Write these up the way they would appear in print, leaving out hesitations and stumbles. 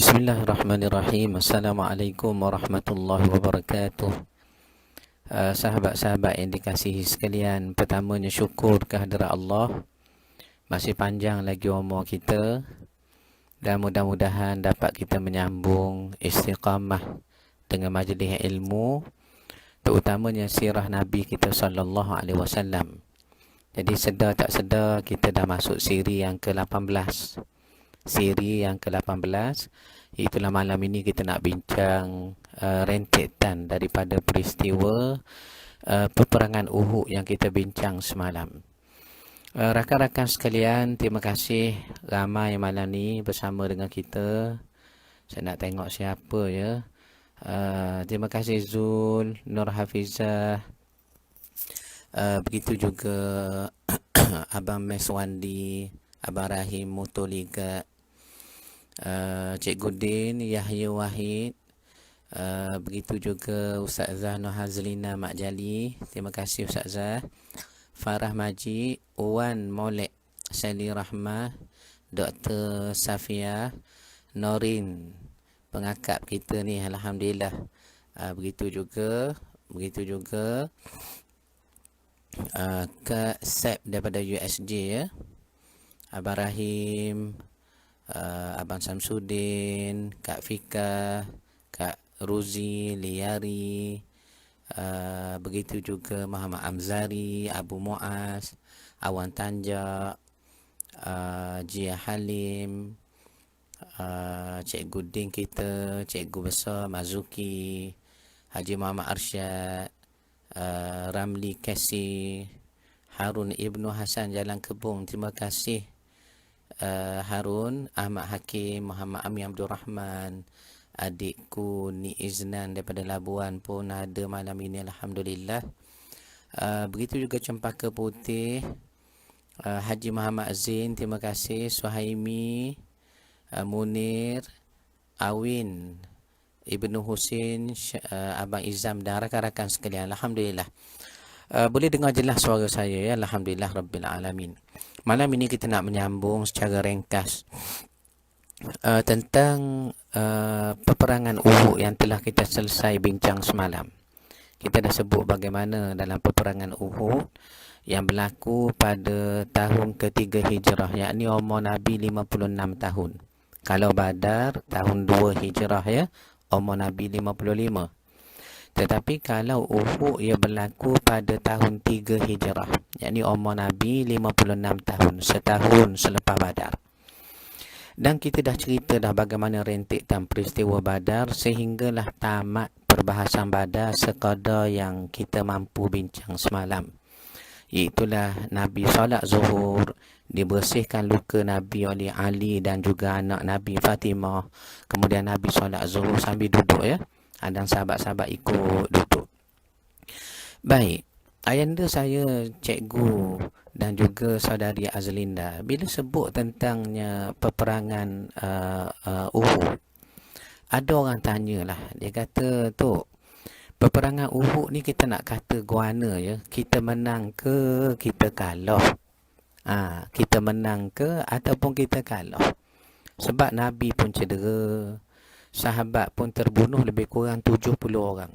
Bismillahirrahmanirrahim. Assalamualaikum warahmatullahi wabarakatuh. Sahabat-sahabat yang dikasihi sekalian, pertamanya syukur kehadirat Allah. Masih panjang lagi umur kita dan mudah-mudahan dapat kita menyambung istiqamah dengan majlis ilmu, terutamanya sirah Nabi kita sallallahu alaihi wasallam. Jadi sedar tak sedar kita dah masuk siri yang ke-18. Siri yang ke-18. Itulah malam ini kita nak bincang rentetan daripada peristiwa peperangan Uhud yang kita bincang semalam. Rakan-rakan sekalian, terima kasih ramai malam ni bersama dengan kita. Saya nak tengok siapa ya. Terima kasih Zul, Nur Hafizah, begitu juga Abang Meswandi, Abang Rahim Mutoliga, Cikgu Din, Yahya Wahid, begitu juga Ustazah Nur Hazlina Mak Jali. Terima kasih Ustazah. Farah Majid, Wan Molek, Sally Rahmah, Dr. Safia, Norin, pengakap kita ni, alhamdulillah. Begitu juga Kak Sep daripada USJ ya. Abang Rahim, Abang Samsudin, Kak Fika, Kak Ruzi, Liari, begitu juga Muhammad Amzari, Abu Muaz, Awan Tanjak, Jia Halim, Cikgu Din kita, Cikgu Besar Mazuki, Haji Muhammad Arsyad, Ramli Kesi, Harun Ibnu Hasan Jalan Kebun, terima kasih Harun, Ahmad Hakim, Muhammad Amin Abdul Rahman, adikku Ni Iznan daripada Labuan pun ada malam ini, alhamdulillah. Begitu juga Cempaka Putih, Haji Muhammad Azin, terima kasih. Suhaimi, Munir, Awin, Ibnu Husin, Abang Izam dan rakan-rakan sekalian, alhamdulillah. Boleh dengar jelas suara saya ya, alhamdulillah rabbil alamin. Malam ini kita nak menyambung secara ringkas tentang peperangan Uhud yang telah kita selesai bincang semalam. Kita dah sebut bagaimana dalam peperangan Uhud yang berlaku pada tahun ketiga Hijrah, yakni umur Nabi 56 tahun. Kalau Badar tahun 2 Hijrah ya, umur Nabi 55. Tetapi kalau Uhud ia berlaku pada tahun 3 Hijrah, yakni umur Nabi 56 tahun, setahun selepas Badar. Dan kita dah cerita dah bagaimana rentetan peristiwa Badar sehinggalah tamat perbahasan Badar sekadar yang kita mampu bincang semalam. Iaitulah Nabi solat zuhur, dibersihkan luka Nabi oleh Ali dan juga anak Nabi Fatimah. Kemudian Nabi solat zuhur sambil duduk ya. Dan sahabat-sahabat ikut duduk. Baik, ayanda saya, cikgu dan juga saudari Azlinda, bila sebut tentangnya peperangan Uhud, ada orang tanyalah, dia kata, "Tok, peperangan Uhud ni kita nak kata guana ya, kita menang ke kita kalah? Kita menang ke ataupun kita kalah? Sebab Nabi pun cedera, sahabat pun terbunuh lebih kurang 70 orang.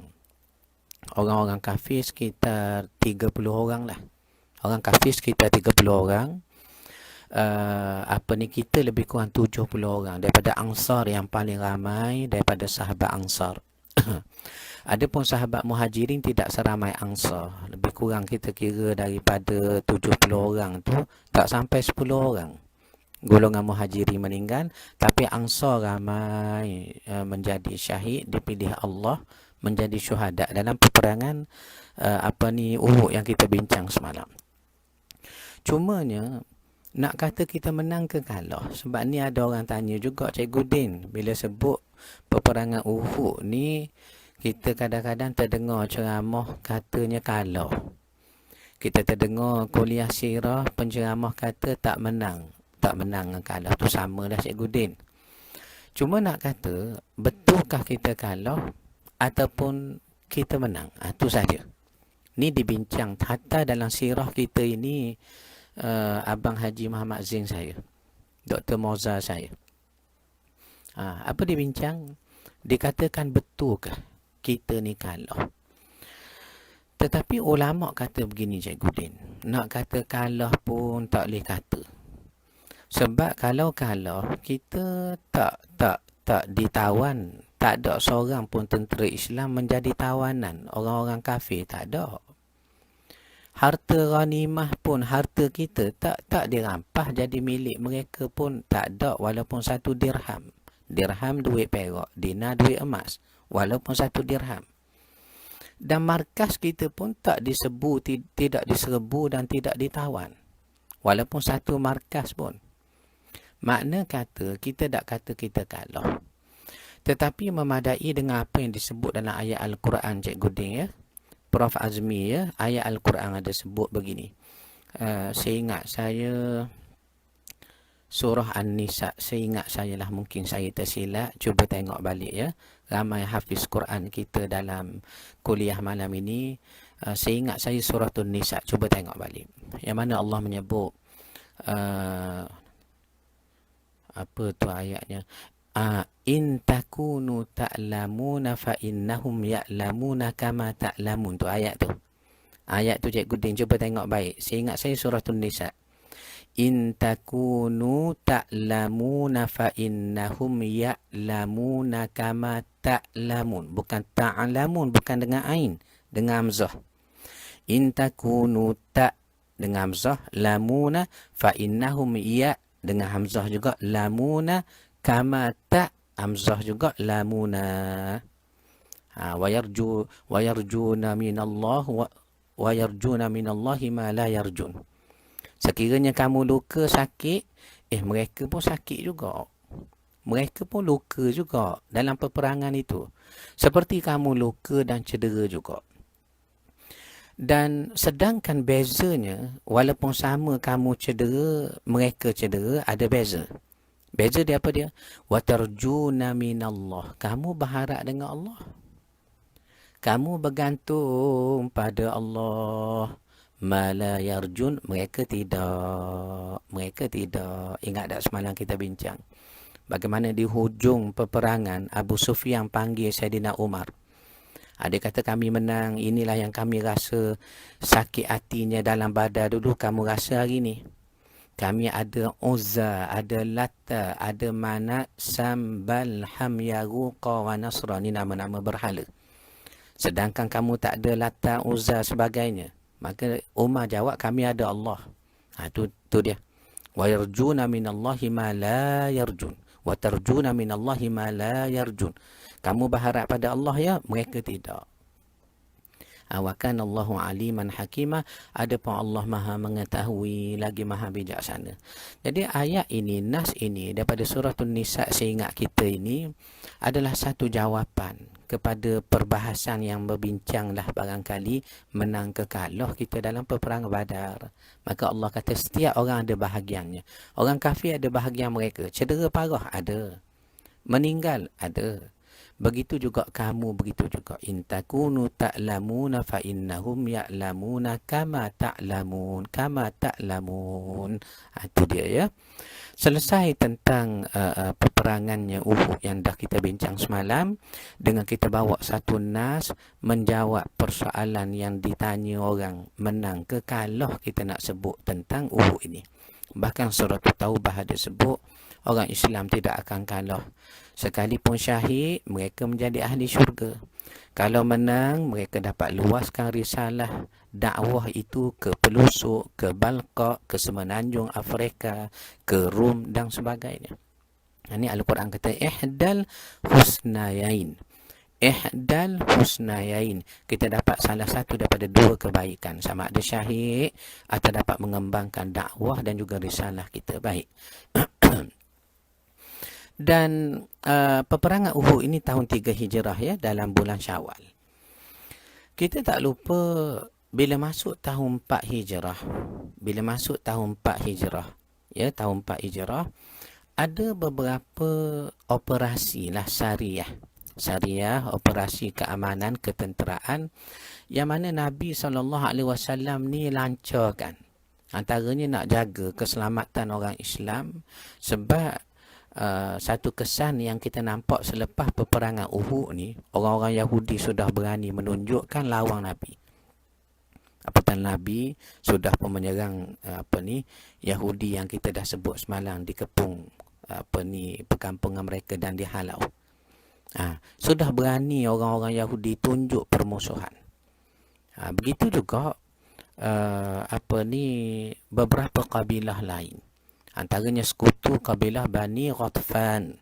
Orang-orang kafir sekitar 30 orang lah. Orang kafir sekitar 30 orang. Kita lebih kurang 70 orang. Daripada Ansar yang paling ramai, daripada sahabat Ansar. Adapun sahabat Muhajirin tidak seramai Ansar. Lebih kurang kita kira daripada 70 orang tu, tak sampai 10 orang golongan Muhajirin meninggal, tapi Ansar ramai menjadi syahid, dipilih Allah menjadi syuhada dalam peperangan Uhud yang kita bincang semalam. Cumanya nak kata kita menang ke kalah, sebab ni ada orang tanya juga, Cikgu Din, bila sebut peperangan Uhud ni kita kadang-kadang terdengar ceramah katanya kalah. Kita terdengar kuliah sirah penceramah kata tak menang kalah, tu sama dah Cikgu Din. Cuma nak kata betulkah kita kalah ataupun kita menang, tu saja. Ni dibincang hatta dalam sirah kita ini. Abang Haji Muhammad Zain saya, Dr. Moza saya, Apa dia bincang? Dikatakan betulkah kita ni kalah? Tetapi ulama kata begini, Cikgu Din. Nak kata kalah pun tak boleh kata. Sebab kalau kalah, kita tak ditawan. Tak ada seorang pun tentera Islam menjadi tawanan. Orang-orang kafir tak ada. Harta ghanimah pun, harta kita tak dirampas jadi milik mereka pun tak ada, walaupun 1 dirham. Dirham duit perak, dinar duit emas, walaupun 1 dirham. Dan markas kita pun tak diserbu, tidak diserbu dan tidak ditawan, walaupun 1 markas pun. Makna kata, kita tak kata kita kalah. Tetapi memadai dengan apa yang disebut dalam ayat Al-Quran, Cikgu Din, ya. Prof Azmi, ya. Ayat Al-Quran ada sebut begini. Seingat saya, surah An-Nisa, seingat saya lah, mungkin saya tersilap. Cuba tengok balik, ya. Ramai hafiz Quran kita dalam kuliah malam ini. Seingat saya surah An-Nisa. Cuba tengok balik. Yang mana Allah menyebut, apa tu ayatnya? In takunu ta'lamuna fa innahum ya'lamuna kama ta'lamun. Tu ayat tu. Ayat tu Cikgu Din, cuba tengok baik. Seingat saya surah An-Nisa. In takunu ta'lamuna fa innahum ya'lamuna kama ta'lamun. Bukan ta'lamun, bukan dengan ain, dengan hamzah. In takunu ta' dengan hamzah, lamuna fa innahum dengan hamzah juga, lamuna kama ta' hamzah juga, lamuna. Wa yarjuna minallahi ma la yarjun. Sekiranya kamu luka, sakit, mereka pun sakit juga. Mereka pun luka juga dalam peperangan itu. Seperti kamu luka dan cedera juga. Dan sedangkan bezanya, walaupun sama kamu cedera, mereka cedera, ada beza. Beza dia apa dia? Wa tarjuna minallah. Kamu berharap dengan Allah. Kamu bergantung pada Allah. Mala yarjun, mereka tidak. Mereka tidak. Ingat tak semalam kita bincang bagaimana di hujung peperangan Abu Sufyan panggil Saidina Umar. Dia kata kami menang, inilah yang kami rasa sakit hatinya dalam badan dulu, kamu rasa hari ni. Kami ada Uzza, ada Latta, ada Manat, Sambal, Hamya, Ruqa wa Nasra. Ni nama-nama berhala. Sedangkan kamu tak ada Latta, Uzza sebagainya. Maka Umar jawab, kami ada Allah. Tu dia. Wa yarjuna minallahi ma la yarjun. Wa tarjuna minallahi ma la yarjun. Kamu berharap pada Allah, ya, mereka tidak. Wa kana Allahu aliman hakimah. Adapun Allah Maha mengetahui lagi Maha bijaksana. Jadi ayat ini, nas ini daripada surah An-Nisa seingat kita ini adalah satu jawapan kepada perbahasan yang berbincanglah barangkali menang ke kalah kita dalam peperangan Badar. Maka Allah kata setiap orang ada bahagiannya. Orang kafir ada bahagian mereka. Cedera parah ada. Meninggal ada. Begitu juga kamu, begitu juga. In takunu ta'lamuna fa innahum ya'lamuna kama ta'lamun. Kama ta'lamun. Itu dia, ya. Selesai tentang peperangannya Uhud yang dah kita bincang semalam, dengan kita bawa satu nas menjawab persoalan yang ditanya orang, menang ke kalah kita nak sebut tentang Uhud ini. Bahkan surah Taubah ada sebut orang Islam tidak akan kalah. Sekalipun syahid, mereka menjadi ahli syurga. Kalau menang, mereka dapat luaskan risalah dakwah itu ke pelosok, ke Balqa, ke semenanjung Afrika, ke Rum dan sebagainya. Ini Al-Quran kata ihdal husnayain. Ihdal husnayain. Kita dapat salah satu daripada 2 kebaikan. Sama ada syahid atau dapat mengembangkan dakwah dan juga risalah kita. Baik. Dan peperangan Uhud ini tahun 3 Hijrah, ya, dalam bulan Syawal. Kita tak lupa bila masuk tahun 4 Hijrah. Bila masuk tahun 4 Hijrah, ya, tahun 4 Hijrah, ada beberapa operasi lah syariah. Syariah, operasi keamanan, ketenteraan yang mana Nabi SAW ni lancarkan. Antaranya nak jaga keselamatan orang Islam sebab satu kesan yang kita nampak selepas peperangan Uhud ni, orang-orang Yahudi sudah berani menunjukkan lawang Nabi. Apatah Nabi sudah pun menyerang Yahudi yang kita dah sebut semalam, dikepung perkampungan mereka dan dihalau. Sudah berani orang-orang Yahudi tunjuk permusuhan. Begitu juga beberapa kabilah lain. Antaranya sekutu kabilah Bani Ghatfan.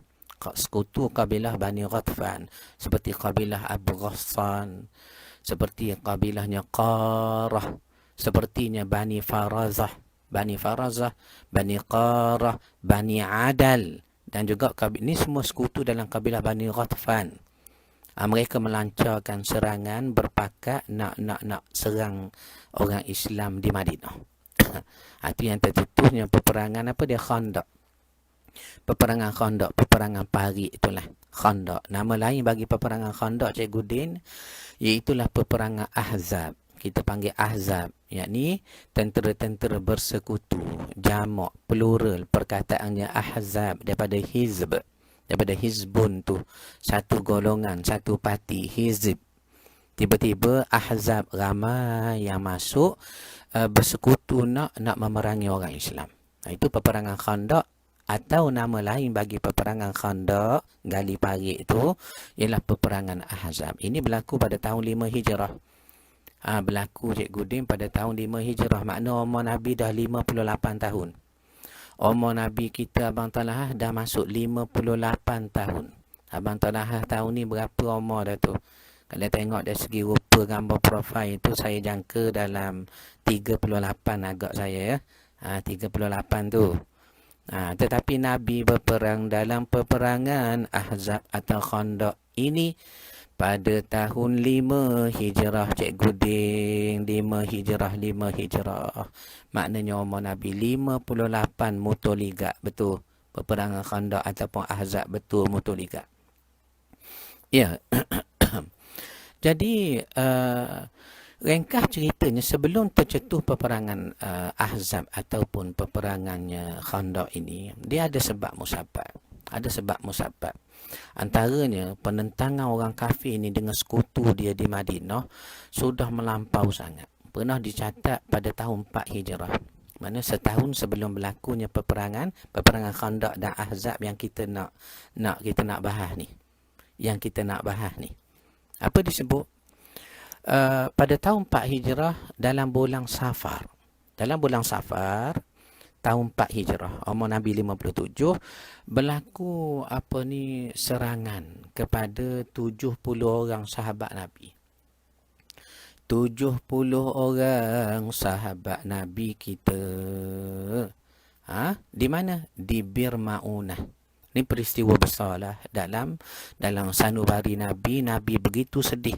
Sekutu kabilah Bani Ghatfan seperti kabilah Abu Ghassan, seperti kabilahnya Qarah, sepertinya Bani Farazah, Bani Qarah, Bani Adal, dan juga ini semua sekutu dalam kabilah Bani Ghatfan. Mereka melancarkan serangan berpakat nak serang orang Islam di Madinah. Itu yang tertutuhnya peperangan Khandaq. Peperangan Khandaq, peperangan pari itulah Khandaq. Nama lain bagi peperangan Khandaq, Cikgu Din, iaitulah peperangan Ahzab. Kita panggil Ahzab, yakni tentera-tentera bersekutu, jamak, plural, perkataannya Ahzab daripada Hizb, daripada Hizbun tu, satu golongan, satu parti, Hizb. Tiba-tiba Ahzab ramai yang masuk bersekutu nak memerangi orang Islam. Itu peperangan Khandaq, atau nama lain bagi peperangan Khandaq, gali parit itu, ialah peperangan Ahzab. Ini berlaku pada tahun 5 Hijrah. Berlaku Cikgu Din pada tahun 5 Hijrah. Makna umur Nabi dah 58 tahun. Umur Nabi kita Abang Talahah dah masuk 58 tahun. Abang Talahah tahun ni berapa umur dah tu? Kalau tengok dari segi rupa gambar profil itu, saya jangka dalam 38 agak saya ya. 38 tu. Tetapi Nabi berperang dalam peperangan Ahzab atau Khandaq ini pada tahun 5 Hijrah, Cikgu Ding. 5 Hijrah. Maknanya umur Nabi 58 mutuligak. Betul. Peperangan Khandaq ataupun Ahzab, betul mutuligak. Ya. Jadi ringkas ceritanya, sebelum tercetus peperangan Ahzab ataupun peperangannya Khandaq ini, dia ada sebab musabab. Antaranya penentangan orang kafir ini dengan sekutu dia di Madinah sudah melampau sangat. Pernah dicatat pada tahun 4 Hijrah. Mana setahun sebelum berlakunya peperangan Khandaq dan Ahzab yang kita nak bahas ni. Apa disebut? Pada tahun 4 Hijrah dalam bulan Safar. Tahun 4 Hijrah, umur Nabi 57, berlaku serangan kepada 70 orang sahabat Nabi. 70 orang sahabat Nabi kita. Di mana? Di Bir Ma'unah. Ini peristiwa besar lah dalam sanubari Nabi. Nabi begitu sedih.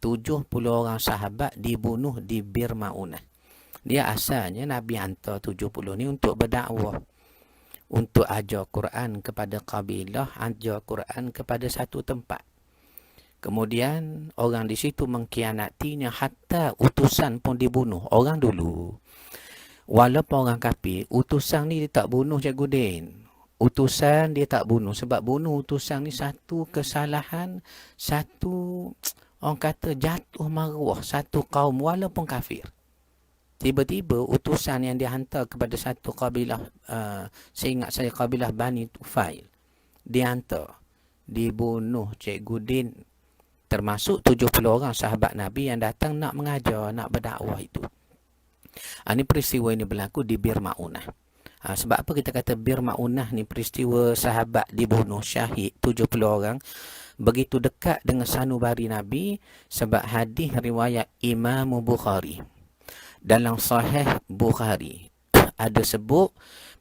70 orang sahabat dibunuh di Bir Ma'unah. Dia asalnya Nabi hantar 70 ni untuk berdakwah, untuk ajar Quran kepada kabilah, ajar Quran kepada satu tempat. Kemudian orang di situ mengkhianatinya, hatta utusan pun dibunuh. Orang dulu, walaupun orang kafir, utusan ni dia tak bunuh, Cikgu Din. Utusan dia tak bunuh. Sebab bunuh utusan ni satu kesalahan, satu orang kata jatuh maruah satu kaum walaupun kafir. Tiba-tiba utusan yang dihantar kepada satu kabilah, saya ingat saya kabilah Bani Tufail, dihantar, dibunuh, Cikgu Din. Termasuk 70 orang sahabat Nabi yang datang nak mengajar, nak berdakwah itu. Ini peristiwa ini berlaku di Bir Ma'unah. Sebab apa kita kata Bir Ma'unah ni peristiwa sahabat dibunuh syahid 70 orang begitu dekat dengan sanubari Nabi? Sebab hadis riwayat Imam Bukhari. Dalam Sahih Bukhari ada sebut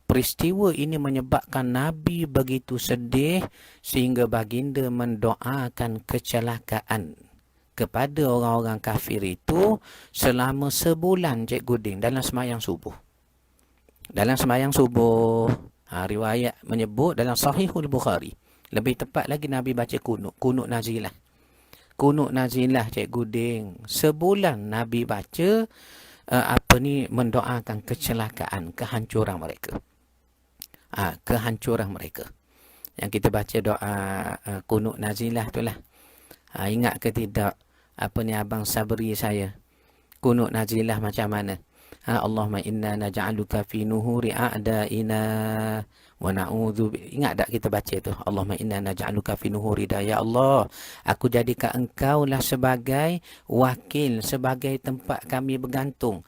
peristiwa ini menyebabkan Nabi begitu sedih sehingga baginda mendoakan kecelakaan kepada orang-orang kafir itu selama sebulan, Cikgu Ding, dalam sembahyang subuh. Riwayat menyebut dalam Sahihul Bukhari. Lebih tepat lagi Nabi baca kunut nazilah. Kunut nazilah, Cikgu Ding. Sebulan Nabi baca mendoakan kecelakaan, kehancuran mereka. Yang kita baca doa kunut nazilah tu lah. Ingat ke tidak apa ni abang sabri saya? Kunut nazilah macam mana? Allahumma inna naj'aluka fi nuhuri a'daina wa na'udzu. Ingat tak kita baca tu? Allahumma inna naj'aluka fi nuhuri da. Ya Allah, aku jadikan engkau lah sebagai wakil, sebagai tempat kami bergantung,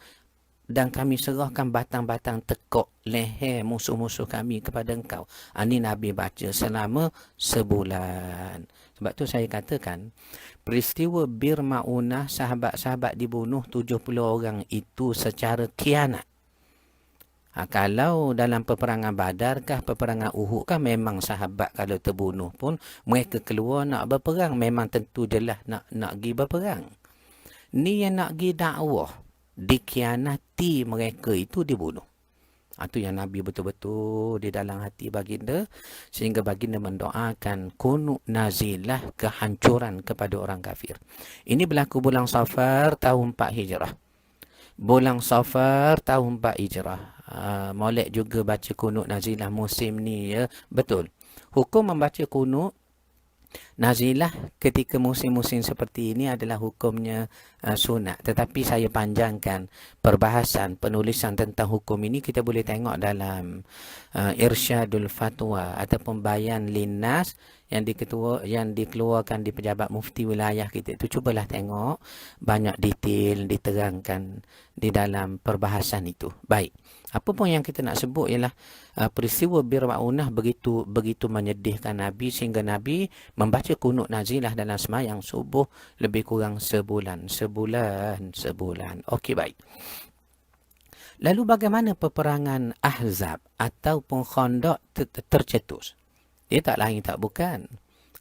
dan kami serahkan batang-batang tekuk leher musuh-musuh kami kepada engkau. Ini Nabi baca selama sebulan. Sebab tu saya katakan, peristiwa Bir Ma'unah, sahabat-sahabat dibunuh 70 orang itu secara khianat. Kalau dalam peperangan Badar kah, peperangan Uhud kah, memang sahabat kalau terbunuh pun mereka keluar nak berperang, memang tentu jelas nak pergi berperang. Ni yang nak pergi dakwah, dikhianati mereka itu dibunuh. Itu yang Nabi betul-betul di dalam hati baginda, sehingga baginda mendoakan kunut nazilah kehancuran kepada orang kafir. Ini berlaku bulan Safar tahun 4 Hijrah. Bulan Safar tahun 4 Hijrah. Molek juga baca kunut nazilah musim ni, ya. Betul. Hukum membaca kunut nazilah ketika musim-musim seperti ini adalah hukumnya sunat. Tetapi saya panjangkan perbahasan penulisan tentang hukum ini. Kita boleh tengok dalam Irsyadul Fatwa ataupun Bayan Linnas yang dikeluarkan di pejabat mufti wilayah kita itu. Cubalah tengok, banyak detail diterangkan di dalam perbahasan itu. Baik. Apa pun yang kita nak sebut ialah peristiwa Bir Ma'unah begitu menyedihkan Nabi, sehingga Nabi membaca kunut nazilah dalam sembahyang subuh lebih kurang sebulan. Okey, baik. Lalu bagaimana peperangan Ahzab ataupun Khandaq tercetus? Dia tak lain tak bukan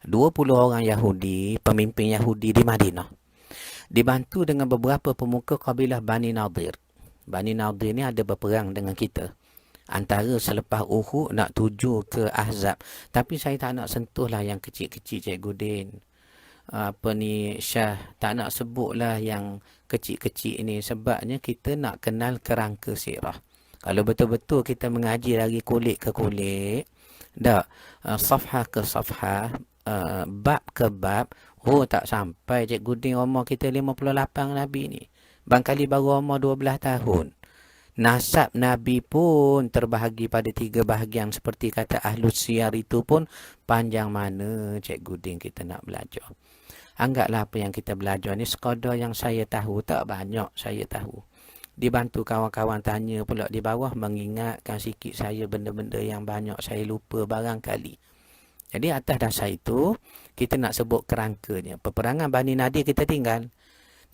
20 orang Yahudi, pemimpin Yahudi di Madinah, dibantu dengan beberapa pemuka kabilah Bani Nadir. Bani Nadir ni ada berperang dengan kita. Antara selepas Uhud nak tuju ke Ahzab. Tapi saya tak nak sentuh lah yang kecil-kecil, Cikgu Din. Syah, tak nak sebut lah yang kecil-kecil ni. Sebabnya kita nak kenal kerangka sirah. Kalau betul-betul kita mengaji lagi kulit ke kulit, safhah ke safhah, bab ke bab, tak sampai Cikgu Din umur kita 58 Nabi ni. Bangkali baru umur 12 tahun. Nasab Nabi pun terbahagi pada 3 bahagian seperti kata Ahlus Siyar itu pun panjang mana Cikgu Din kita nak belajar. Anggaplah apa yang kita belajar ni sekadar yang saya tahu, tak banyak saya tahu. Dibantu kawan-kawan tanya pula di bawah, mengingatkan sikit saya benda-benda yang banyak saya lupa barangkali. Jadi atas dasar itu kita nak sebut kerangkanya. Peperangan Bani Nadir kita tinggal.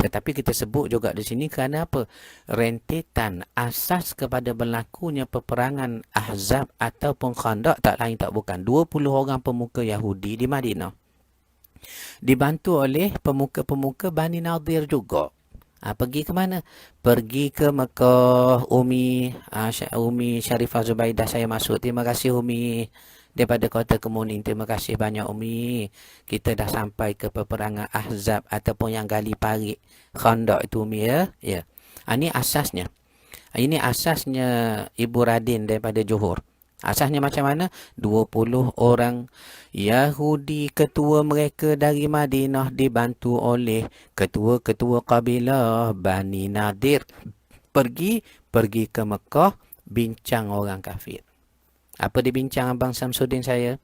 Tetapi kita sebut juga di sini kerana apa? Rentetan asas kepada berlakunya peperangan Ahzab ataupun Khandaq tak lain tak bukan 20 orang pemuka Yahudi di Madinah, dibantu oleh pemuka-pemuka Bani Nadir juga. Pergi ke mana? Pergi ke Mekah. Umi Syarifah Zubaidah saya masuk. Terima kasih Umi. Daripada Kota Kemuning, terima kasih banyak Umi. Kita dah sampai ke peperangan Ahzab ataupun yang gali parit Khandaq itu Umi, ya. Ini asasnya. Ini asasnya Ibu Radin daripada Johor. Asasnya macam mana? 20 orang Yahudi, ketua mereka dari Madinah, dibantu oleh ketua-ketua kabilah Bani Nadir. Pergi ke Mekah, bincang orang kafir. Apa dibincang Abang Samsudin saya?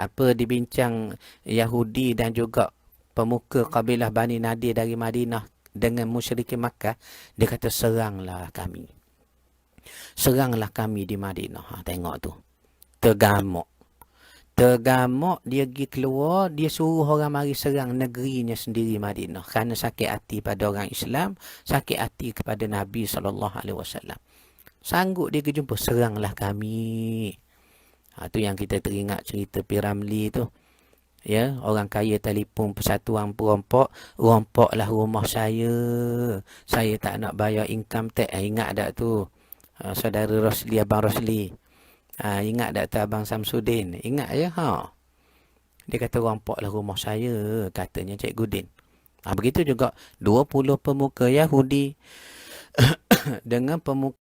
Apa dibincang Yahudi dan juga pemuka kabilah Bani Nadir dari Madinah dengan musyrikin Makkah? Dia kata, seranglah kami. Seranglah kami di Madinah. Tengok tu. Tergamuk, dia pergi keluar, dia suruh orang mari serang negerinya sendiri Madinah. Kerana sakit hati pada orang Islam, sakit hati kepada Nabi SAW. Sanggup dia pergi jumpa, seranglah kami. Tu yang kita teringat cerita Piramli tu. Ya, orang kaya telefon persatuan perampok, rompoklah rumah saya. Saya tak nak bayar income tax. Ingat tak tu? Saudara Rosli, Abang Rosli. Ingat tak tu Abang Samsudin? Ingat ya? Dia kata rompoklah rumah saya, katanya Cikgu Din. Begitu juga 20 pemuka Yahudi dengan pemuka